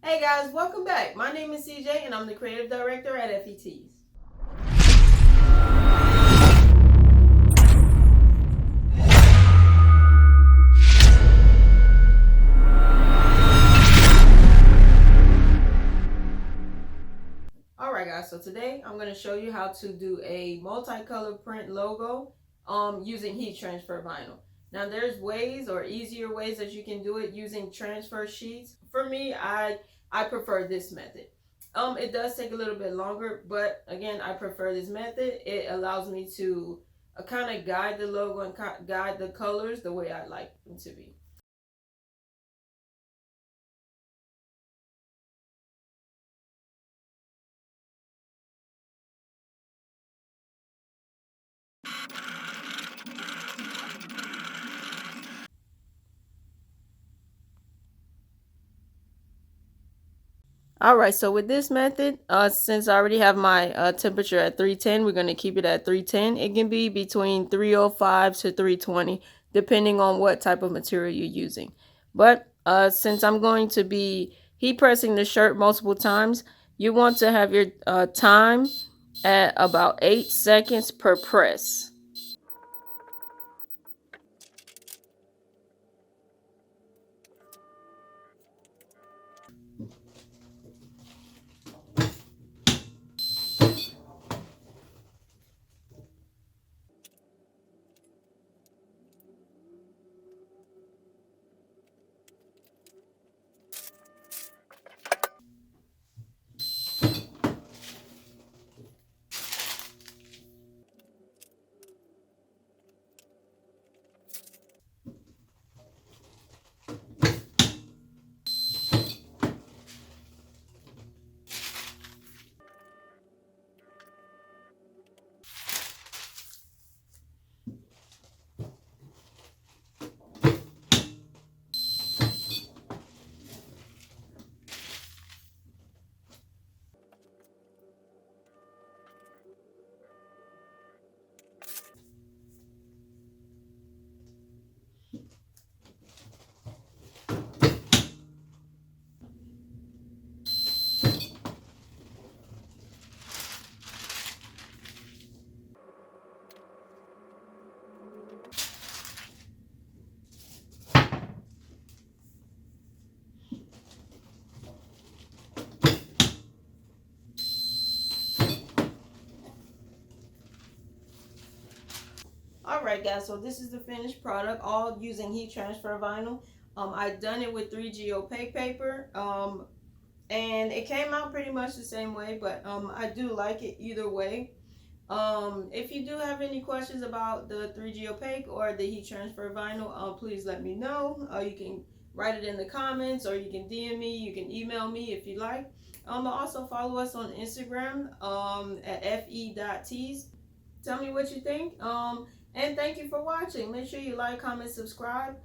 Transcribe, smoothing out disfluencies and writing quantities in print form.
Hey guys, welcome back. My name is CJ and I'm the creative director at FETs. Alright guys, so today I'm going to show you how to do a multicolor print logo using heat transfer vinyl. Now there's ways or easier ways that you can do it using transfer sheets. For me, I prefer this method. It does take a little bit longer, but again, I prefer this method. It allows me to kind of guide the logo and guide the colors the way I like them to be. All right, so with this method, since I already have my temperature at 310, we're going to keep it at 310. It can be between 305 to 320, depending on what type of material you're using. But since I'm going to be heat pressing the shirt multiple times, you want to have your time at about 8 seconds per press. All right, guys, so this is the finished product, all using heat transfer vinyl. I've done it with 3G opaque paper. And it came out pretty much the same way, but I do like it either way. If you do have any questions about the 3G opaque or the heat transfer vinyl, please let me know. You can write it in the comments, or you can DM me, you can email me if you like. Also follow us on Instagram at fe.tees. Tell me what you think, and thank you for watching. Make sure you like, comment, subscribe.